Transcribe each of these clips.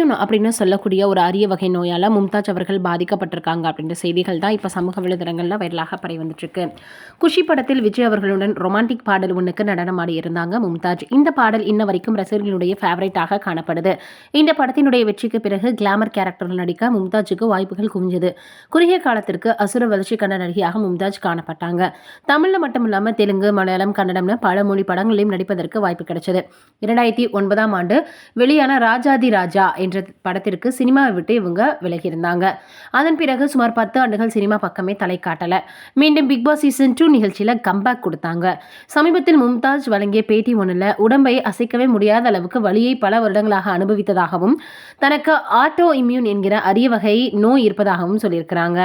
Immune அப்படின்னு சொல்லக்கூடிய ஒரு அரிய வகை நோயால் மும்தாஜ் அவர்கள் பாதிக்கப்பட்டிருக்காங்க அப்படின்ற செய்திகள் தான் இப்போ சமூக வலைதளங்களில் வைரலாக பரவி வந்துட்டுருக்கு. குஷி படத்தில் விஜய் அவர்களுடன் ரொமான்டிக் பாடல் ஒன்றுக்கு நடனமாடி இருந்தாங்க மும்தாஜ். இந்த பாடல் இன்ன வரைக்கும் ரசிகர்களுடைய ஃபேவரட்டாக காணப்படுது. இந்த படத்தினுடைய வெற்றிக்கு பிறகு கிளாமர் கேரக்டரில் நடிக்க மும்தாஜுக்கு வாய்ப்புகள் குவிஞ்சது. குறுகிய காலத்திற்கு அசுர வளர்ச்சி கண்ட நடிகையாக மும்தாஜ் காணப்பட்டாங்க. தமிழில் மட்டும் இல்லாமல் தெலுங்கு, மலையாளம், கன்னடம்னு பல மொழி படங்களையும் நடிப்பதற்கு வாய்ப்பு கிடைச்சது. 2009ஆம் ஆண்டு வெளியான ராஜாதி ராஜா என்ற படத்திற்கு சினிமாவை விட்டு இவங்க விலகியிருந்தாங்க. அதன் பிறகு சுமார் 10 ஆண்டுகள் சினிமா பக்கமே தலை காட்டல. மீண்டும் பிக் பாஸ் சீசன் 2 நிகழ்ச்சியில கம்பேக் கொடுத்தாங்க. சமீபத்தில் மும்தாஜ் வழங்கிய பேட்டி ஒன்றில் உடம்பை அசைக்கவே முடியாத அளவுக்கு வலியை பல வருடங்களாக அனுபவித்ததாகவும் தனக்கு ஆட்டோ இம்யூன் என்கிற அரிய வகை நோய் இருப்பதாகவும் சொல்லியிருக்கிறாங்க.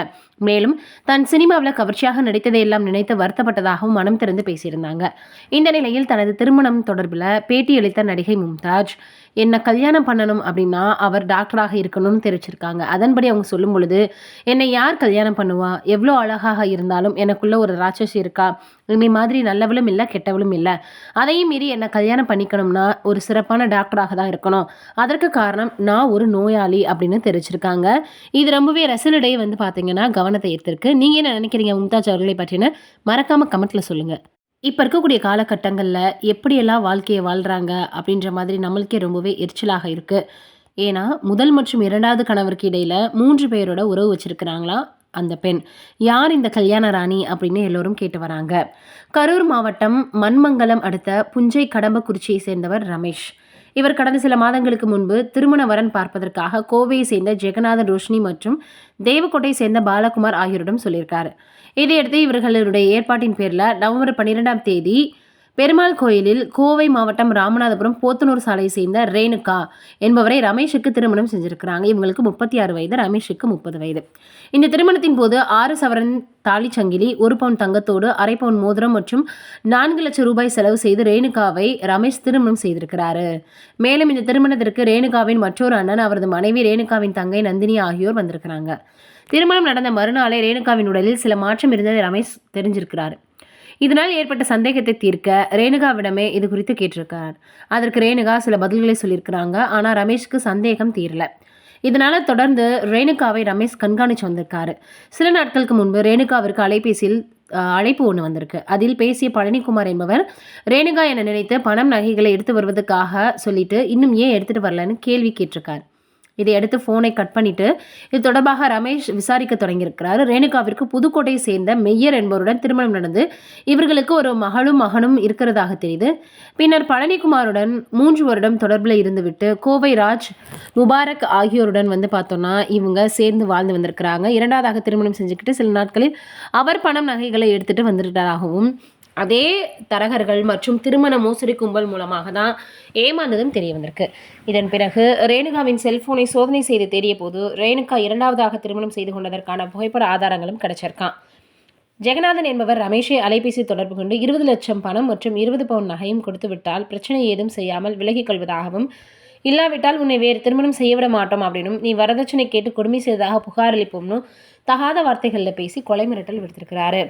மேலும் தன் சினிமாவில் கவர்ச்சியாக நடித்ததை எல்லாம் நினைத்து வருத்தப்பட்டதாகவும் மனம் திறந்து பேசியிருந்தாங்க. இந்த நிலையில் தனது திருமணம் தொடர்பில் பேட்டியளித்த நடிகை மும்தாஜ், என்னை கல்யாணம் பண்ணணும் அப்படின்னா அவர் டாக்டராக இருக்கணும்னு தெரிவிச்சிருக்காங்க. அதன்படி அவங்க சொல்லும் பொழுது, என்னை யார் கல்யாணம் பண்ணுவா, எவ்வளோ அழகாக இருந்தாலும் எனக்குள்ள ஒரு ராட்சசி இருக்கா, என்னை மாதிரி நல்லவளும் இல்லை கெட்டவளும் இல்லை, அதையும் மீறி என்னை கல்யாணம் பண்ணிக்கணும்னா ஒரு சிறப்பான டாக்டராக தான் இருக்கணும், அதற்கு காரணம் நான் ஒரு நோயாளி அப்படின்னு தெரிவிச்சிருக்காங்க. இது ரொம்பவே ரசிகர்களிடையே பார்த்தீங்கன்னா கவனத்தை ஈர்த்திருக்கு. நீங்கள் என்ன நினைக்கிறீங்க மும்தாஜ் அவர்களை பற்றின? மறக்காம கமெண்ட்ல சொல்லுங்கள். இப்போ இருக்கக்கூடிய காலகட்டங்களில் எப்படியெல்லாம் வாழ்க்கையை வாழ்கிறாங்க அப்படின்ற மாதிரி நம்மளுக்கே ரொம்பவே எரிச்சலாக இருக்குது. ஏன்னா முதல் மற்றும் இரண்டாவது கணவருக்கு இடையில் 3 பேரோட உறவு வச்சுருக்கிறாங்களாம் அந்த பெண். யார் இந்த கல்யாண ராணி அப்படின்னு எல்லோரும் கேட்டு வராங்க. கரூர் மாவட்டம் மண்மங்கலம் அடுத்த புஞ்சை கடம்பக்குறிச்சியை சேர்ந்தவர் ரமேஷ். இவர் கடந்த சில மாதங்களுக்கு முன்பு திருமண வரன் பார்ப்பதற்காக கோவையை சேர்ந்த ஜெகநாதன், ரோஷினி மற்றும் தேவக்கோட்டையை சேர்ந்த பாலகுமார் ஆகியோரிடம் சொல்லியிருக்காரு. இதையடுத்து இவர்களுடைய ஏற்பாட்டின் பேரில் நவம்பர் 12ஆம் தேதி பெருமாள் கோயிலில் கோவை மாவட்டம் ராமநாதபுரம் போத்தனூர் சாலையை சேர்ந்த ரேணுகா என்பவரை ரமேஷுக்கு திருமணம் செஞ்சிருக்கிறாங்க. இவங்களுக்கு 36 வயது, ரமேஷுக்கு 30 வயது. இந்த திருமணத்தின் போது 6 சவரன் தாலி சங்கிலி, 1 பவுன் தங்கத்தோடு, அரை பவுன் மோதிரம் மற்றும் 4 லட்சம் ரூபாய் செலவு செய்து ரேணுகாவை ரமேஷ் திருமணம் செய்திருக்கிறாரு. மேலும் இந்த திருமணத்திற்கு ரேணுகாவின் மற்றொரு அண்ணன், அவரது மனைவி ரேணுகாவின் தங்கை நந்தினி ஆகியோர் வந்திருக்கிறாங்க. திருமணம் நடந்த மறுநாளே ரேணுகாவின் உடலில் சில மாற்றம் இருந்ததை ரமேஷ் தெரிஞ்சிருக்கிறார். இதனால் ஏற்பட்ட சந்தேகத்தை தீர்க்க ரேணுகாவிடமே இது குறித்து கேட்டிருக்கார். அதற்கு ரேணுகா சில பதில்களை சொல்லியிருக்கிறாங்க. ஆனால் ரமேஷ்க்கு சந்தேகம் தீரல. இதனால தொடர்ந்து ரேணுகாவை ரமேஷ் கண்காணிச்சு வந்திருக்காரு. சில நாட்களுக்கு முன்பு ரேணுகாவிற்கு அலைபேசியில் அழைப்பு ஒன்று வந்திருக்கு. அதில் பேசிய பழனிக்குமார் என்பவர் ரேணுகா என நினைத்து பணம், நகைகளை எடுத்து வருவதற்காக சொல்லிட்டு இன்னும் ஏன் எடுத்துட்டு வரலன்னு கேள்வி கேட்டிருக்காரு. இதையடுத்து ஃபோனை கட் பண்ணிட்டு இது தொடர்பாக ரமேஷ் விசாரிக்க தொடங்கியிருக்கிறார். ரேணுகாவிற்கு புதுக்கோட்டையை சேர்ந்த மெய்யர் என்பவருடன் திருமணம் நடந்து இவர்களுக்கு ஒரு மகனும் இருக்கிறதாக தெரியுது. பின்னர் பழனிக்குமாருடன் 3 வருடம் தொடர்பில் இருந்துவிட்டு கோவை ராஜ், முபாரக் ஆகியோருடன் பார்த்தோம்னா இவங்க சேர்ந்து வாழ்ந்து வந்திருக்கிறாங்க. இரண்டாவதாக திருமணம் செஞ்சுக்கிட்டு சில நாட்களில் அவர் பணம், நகைகளை எடுத்துட்டு வந்துட்டதாகவும் அதே தரகர்கள் மற்றும் திருமண மோசடி கும்பல் மூலமாக தான் ஏமாந்ததும் தெரிய வந்திருக்கு. இதன் பிறகு ரேணுகாவின் செல்போனை சோதனை செய்து தேடிய போது ரேணுகா இரண்டாவதாக திருமணம் செய்து கொண்டதற்கான புகைப்பட ஆதாரங்களும் கிடைச்சிருக்கான். ஜெகநாதன் என்பவர் ரமேஷை அலைபேசி தொடர்பு கொண்டு 20 லட்சம் பணம் மற்றும் 20 பவுன் நகையும் கொடுத்து விட்டால் பிரச்சனை ஏதும் செய்யாமல் விலகிக் கொள்வதாகவும், இல்லாவிட்டால் உன்னை வேறு திருமணம் செய்யவிட மாட்டோம் அப்படின்னும், நீ வரதட்சணை கேட்டு கொடுமை செய்ததாக புகார் அளிப்போம்னு தகாத வார்த்தைகளில் பேசி கொலை மிரட்டல் விடுத்திருக்கிறாரு.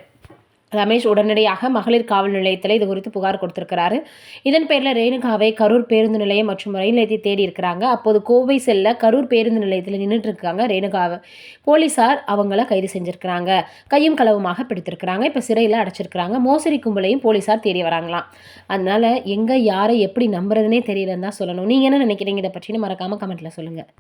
ரமேஷ் உடனடியாக மகளிர் காவல் நிலையத்தில் இது குறித்து புகார் கொடுத்திருக்கிறாரு. இதன் பேரில் ரேணுகாவை கரூர் பேருந்து நிலையம் மற்றும் ரயில் நிலையத்தை தேடி இருக்கிறாங்க. அப்போது கோவை செல்ல கரூர் பேருந்து நிலையத்தில் நின்றுட்டு இருக்காங்க ரேணுகாவை. போலீசார் அவங்கள கைது செஞ்சிருக்கிறாங்க. கையும் களவுமாக பிடித்திருக்கிறாங்க. இப்போ சிறையில் அடைச்சிருக்கிறாங்க. மோசடி கும்பலையும் போலீசார் தேடி வராங்களாம். அதனால எங்கே யாரை எப்படி நம்புறதுனே தெரியலன்னு தான் சொல்லணும். நீங்கள் என்ன நினைக்கிறீங்க இதை பற்றினு மறக்காமல் கமெண்ட்டில் சொல்லுங்கள்.